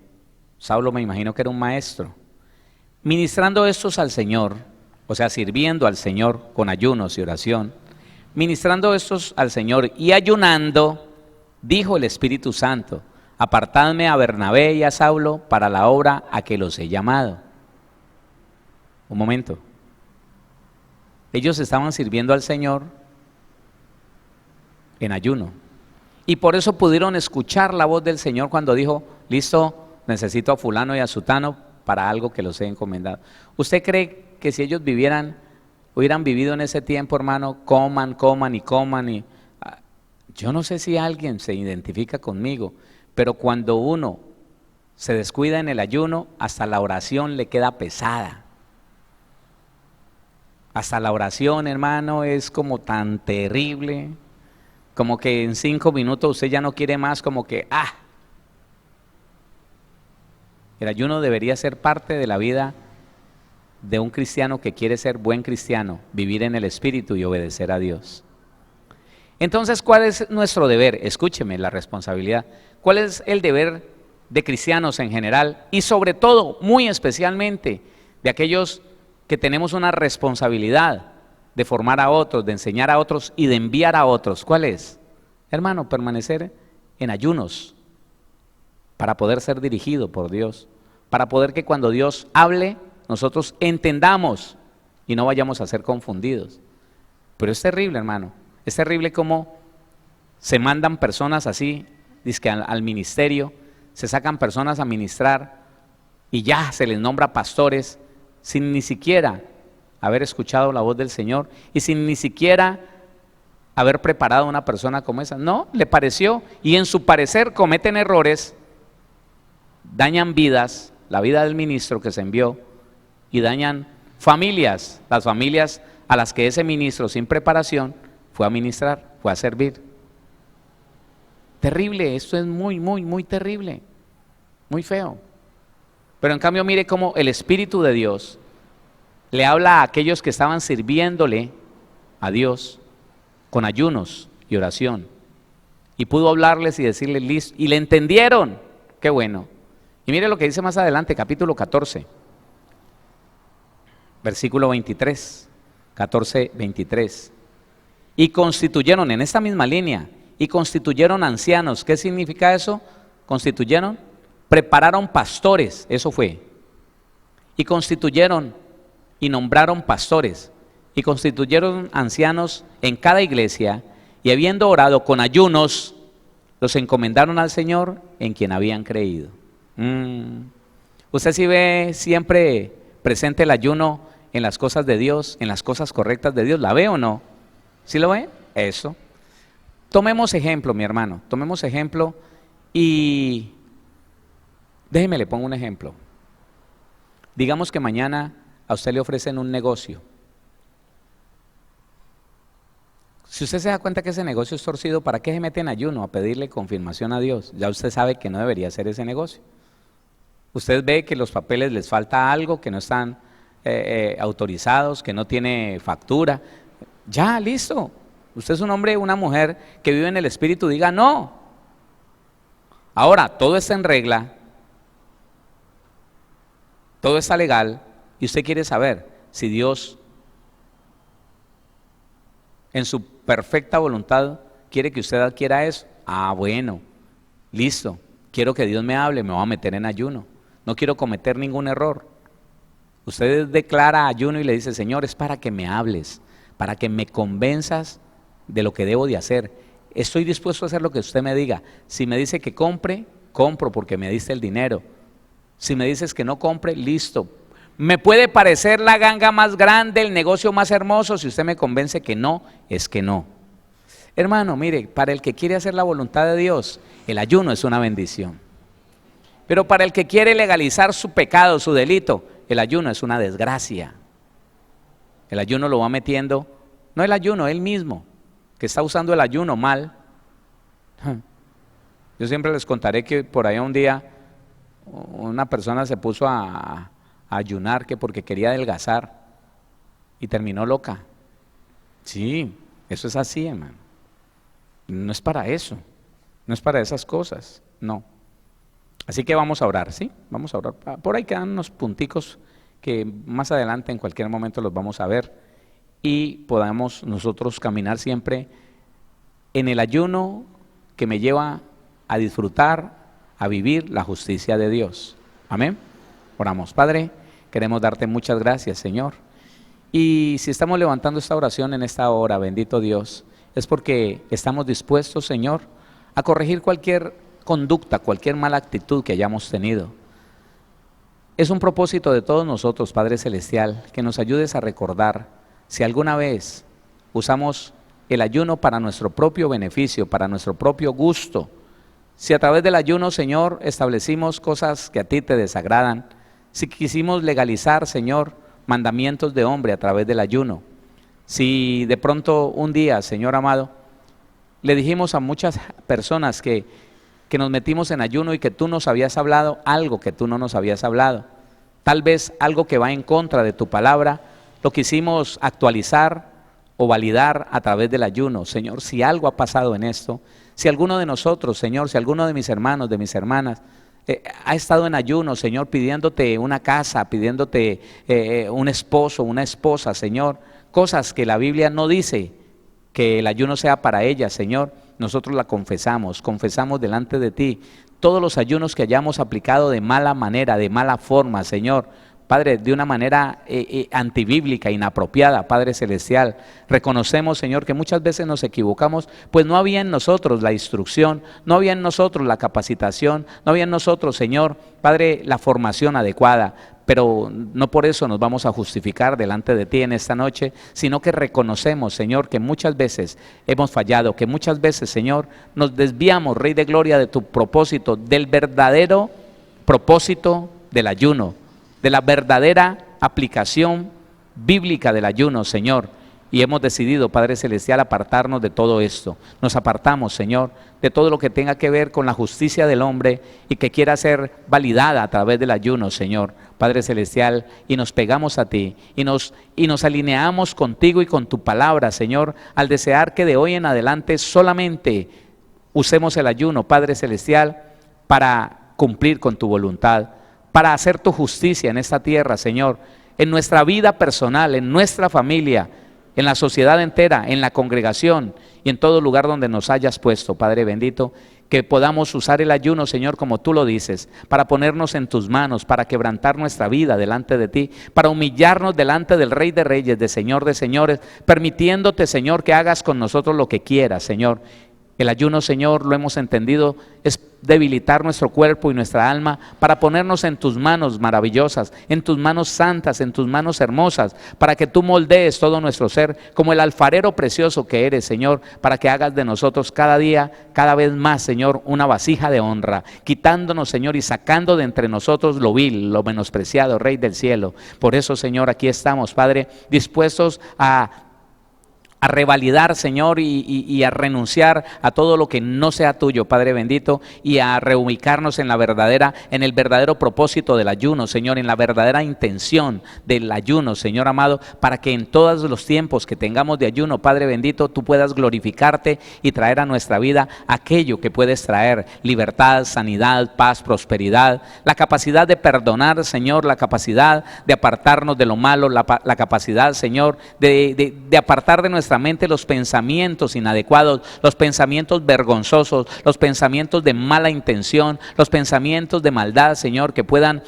Saulo me imagino que era un maestro. Ministrando estos al Señor, o sea, sirviendo al Señor con ayunos y oración, ministrando estos al Señor y ayunando, dijo el Espíritu Santo: apartadme a Bernabé y a Saulo para la obra a que los he llamado. Un momento. Ellos estaban sirviendo al Señor en ayuno. Y por eso pudieron escuchar la voz del Señor cuando dijo: listo, necesito a fulano y a sutano para algo que los he encomendado. ¿Usted cree que si ellos hubieran vivido en ese tiempo, hermano, coman y coman? Yo no sé si alguien se identifica conmigo, pero cuando uno se descuida en el ayuno, hasta la oración le queda pesada. Hasta la oración, hermano, es como tan terrible, como que en 5 minutos usted ya no quiere más, como que El ayuno debería ser parte de la vida de un cristiano que quiere ser buen cristiano, vivir en el Espíritu y obedecer a Dios. Entonces, ¿cuál es nuestro deber? Escúcheme la responsabilidad. ¿Cuál es el deber de cristianos en general y sobre todo, muy especialmente, de aquellos que tenemos una responsabilidad de formar a otros, de enseñar a otros y de enviar a otros? ¿Cuál es? Hermano, permanecer en ayunos para poder ser dirigido por Dios, para poder que cuando Dios hable, nosotros entendamos y no vayamos a ser confundidos. Pero es terrible, hermano, es terrible cómo se mandan personas así, dizque al ministerio, se sacan personas a ministrar y ya se les nombra pastores sin ni siquiera haber escuchado la voz del Señor y sin ni siquiera haber preparado a una persona como esa. No, le pareció, y en su parecer cometen errores, dañan vidas, la vida del ministro que se envió, y dañan familias, las familias a las que ese ministro sin preparación fue a ministrar, fue a servir. Terrible, esto es muy terrible, muy feo. Pero en cambio mire cómo el Espíritu de Dios le habla a aquellos que estaban sirviéndole a Dios con ayunos y oración, y pudo hablarles y decirles listo, y le entendieron. Qué bueno. Y mire lo que dice más adelante, capítulo 14, versículo 23, 14, 23. Y constituyeron, en esta misma línea, y constituyeron ancianos. ¿Qué significa eso? Constituyeron, prepararon pastores, eso fue. Y constituyeron y nombraron pastores, y constituyeron ancianos en cada iglesia, y habiendo orado con ayunos, los encomendaron al Señor en quien habían creído. Usted sí ve siempre presente el ayuno en las cosas de Dios, en las cosas correctas de Dios. ¿La ve o no? ¿Sí lo ve? Eso. Tomemos ejemplo, mi hermano, tomemos ejemplo y déjeme le pongo un ejemplo. Digamos que mañana a usted le ofrecen un negocio. Si usted se da cuenta que ese negocio es torcido, ¿para qué se mete en ayuno a pedirle confirmación a Dios? Ya usted sabe que no debería hacer ese negocio. Usted ve que los papeles les falta algo, que no están autorizados, que no tiene factura. Ya, listo. Usted es un hombre o una mujer que vive en el Espíritu, diga no. Ahora, todo está en regla, todo está legal, y usted quiere saber si Dios, en su perfecta voluntad, quiere que usted adquiera eso. Ah, bueno, listo, quiero que Dios me hable, me voy a meter en ayuno, no quiero cometer ningún error. Usted declara ayuno y le dice, Señor, es para que me hables, para que me convenzas de lo que debo de hacer. Estoy dispuesto a hacer lo que usted me diga. Si me dice que compre, compro porque me diste el dinero. Si me dices que no compre, listo. Me puede parecer la ganga más grande, el negocio más hermoso. Si usted me convence que no, es que no. Hermano, mire, para el que quiere hacer la voluntad de Dios, el ayuno es una bendición. Pero para el que quiere legalizar su pecado, su delito, el ayuno es una desgracia. El ayuno lo va metiendo, no el ayuno, él mismo, que está usando el ayuno mal. Yo siempre les contaré que por allá un día una persona se puso a ayunar que porque quería adelgazar y terminó loca. Sí, eso es así, hermano. No es para eso, no es para esas cosas, no. Así que vamos a orar, ¿sí? Vamos a orar. Por ahí quedan unos punticos que más adelante en cualquier momento los vamos a ver y podamos nosotros caminar siempre en el ayuno que me lleva a disfrutar, a vivir la justicia de Dios. Amén. Oramos. Padre, queremos darte muchas gracias, Señor. Y si estamos levantando esta oración en esta hora, bendito Dios, es porque estamos dispuestos, Señor, a corregir cualquier conducta, cualquier mala actitud que hayamos tenido. Es un propósito de todos nosotros, Padre Celestial, que nos ayudes a recordar si alguna vez usamos el ayuno para nuestro propio beneficio, para nuestro propio gusto, si a través del ayuno, Señor, establecimos cosas que a ti te desagradan, si quisimos legalizar, Señor, mandamientos de hombre a través del ayuno, si de pronto un día, Señor amado, le dijimos a muchas personas que nos metimos en ayuno y que tú nos habías hablado algo que tú no nos habías hablado, tal vez algo que va en contra de tu palabra, lo quisimos actualizar o validar a través del ayuno. Señor, si algo ha pasado en esto, si alguno de nosotros, Señor, si alguno de mis hermanos, de mis hermanas, ha estado en ayuno, Señor, pidiéndote una casa, pidiéndote un esposo, una esposa, Señor, cosas que la Biblia no dice que el ayuno sea para ellas, Señor, nosotros la confesamos delante de ti, todos los ayunos que hayamos aplicado de mala manera, de mala forma, Señor, Padre, de una manera antibíblica, inapropiada, Padre Celestial. Reconocemos, Señor, que muchas veces nos equivocamos, pues no había en nosotros la instrucción, no había en nosotros la capacitación, no había en nosotros, Señor, Padre, la formación adecuada. Pero no por eso nos vamos a justificar delante de ti en esta noche, sino que reconocemos, Señor, que muchas veces hemos fallado, que muchas veces, Señor, nos desviamos, Rey de Gloria, de tu propósito, del verdadero propósito del ayuno, de la verdadera aplicación bíblica del ayuno, Señor. Y hemos decidido, Padre Celestial, apartarnos de todo esto. Nos apartamos, Señor, de todo lo que tenga que ver con la justicia del hombre y que quiera ser validada a través del ayuno, Señor, Padre Celestial, y nos pegamos a ti y nos alineamos contigo y con tu palabra, Señor, al desear que de hoy en adelante solamente usemos el ayuno, Padre Celestial, para cumplir con tu voluntad, para hacer tu justicia en esta tierra, Señor, en nuestra vida personal, en nuestra familia, en la sociedad entera, en la congregación y en todo lugar donde nos hayas puesto, Padre bendito, que podamos usar el ayuno, Señor, como tú lo dices, para ponernos en tus manos, para quebrantar nuestra vida delante de ti, para humillarnos delante del Rey de Reyes, de Señor de Señores, permitiéndote, Señor, que hagas con nosotros lo que quieras, Señor. El ayuno, Señor, lo hemos entendido, es debilitar nuestro cuerpo y nuestra alma para ponernos en tus manos maravillosas, en tus manos santas, en tus manos hermosas, para que tú moldees todo nuestro ser como el alfarero precioso que eres, Señor, para que hagas de nosotros cada día, cada vez más, Señor, una vasija de honra, quitándonos, Señor, y sacando de entre nosotros lo vil, lo menospreciado, Rey del cielo. Por eso, Señor, aquí estamos, Padre, dispuestos a revalidar, Señor, y a renunciar a todo lo que no sea tuyo, Padre bendito, y a reubicarnos en el verdadero propósito del ayuno, Señor, en la verdadera intención del ayuno, Señor amado, para que en todos los tiempos que tengamos de ayuno, Padre bendito, tú puedas glorificarte y traer a nuestra vida aquello que puedes traer: libertad, sanidad, paz, prosperidad, la capacidad de perdonar, Señor, la capacidad de apartarnos de lo malo, la capacidad, Señor, de apartar de nuestra mente los pensamientos inadecuados, los pensamientos vergonzosos, los pensamientos de mala intención, los pensamientos de maldad, Señor, que puedan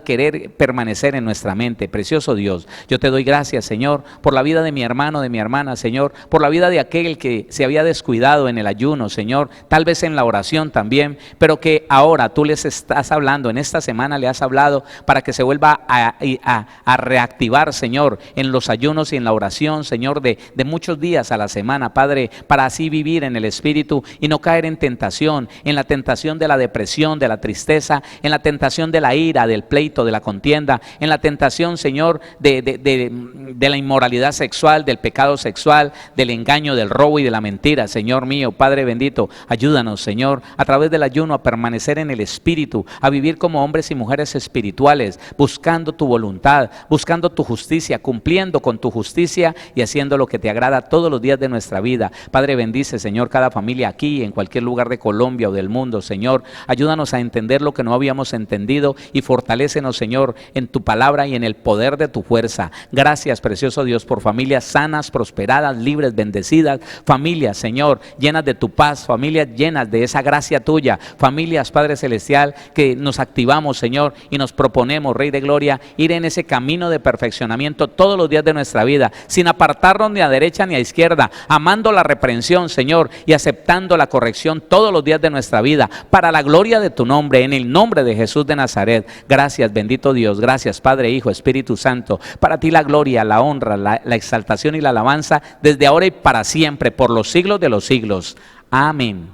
querer permanecer en nuestra mente. Precioso Dios, yo te doy gracias, Señor, por la vida de mi hermano, de mi hermana, Señor, por la vida de aquel que se había descuidado en el ayuno, Señor, tal vez en la oración también, pero que ahora tú les estás hablando, en esta semana le has hablado para que se vuelva a reactivar, Señor, en los ayunos y en la oración, Señor, de muchos días a la semana, Padre, para así vivir en el Espíritu y no caer en tentación, en la tentación de la depresión, de la tristeza, en la tentación de la ira, del pleito, de la contienda, en la tentación, Señor, de la inmoralidad sexual, del pecado sexual, del engaño, del robo y de la mentira. Señor mío, Padre bendito, ayúdanos, Señor, a través del ayuno a permanecer en el Espíritu, a vivir como hombres y mujeres espirituales, buscando tu voluntad, buscando tu justicia, cumpliendo con tu justicia y haciendo lo que te agrada todos los días de nuestra vida. Padre, bendice, Señor, cada familia aquí, en cualquier lugar de Colombia o del mundo, Señor. Ayúdanos a entender lo que no habíamos entendido y fortalécenos, Señor, en tu palabra y en el poder de tu fuerza. Gracias, precioso Dios, por familias sanas, prosperadas, libres, bendecidas, familias, Señor, llenas de tu paz, familias llenas de esa gracia tuya, familias, Padre celestial, que nos activamos, Señor, y nos proponemos, Rey de gloria, ir en ese camino de perfeccionamiento todos los días de nuestra vida, sin apartarnos ni a derecha ni a izquierda, amando la reprensión, Señor, y aceptando la corrección todos los días de nuestra vida, para la gloria de tu nombre, en el nombre de Jesús de Nazaret. Gracias, bendito Dios, gracias, Padre, Hijo, Espíritu Santo. Para ti la gloria, la honra, la exaltación y la alabanza, desde ahora y para siempre, por los siglos de los siglos. Amén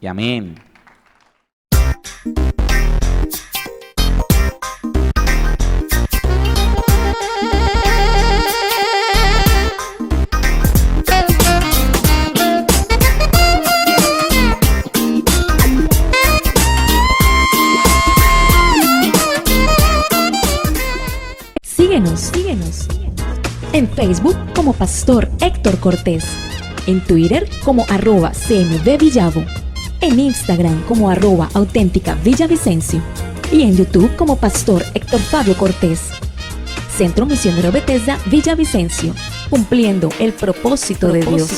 y amén. Síguenos en Facebook como Pastor Héctor Cortés, en Twitter como @CMVVillavo, en Instagram como @auténtica Villavicencio y en YouTube como Pastor Héctor Fabio Cortés. Centro Misionero Bethesda Villavicencio, cumpliendo el propósito de Dios.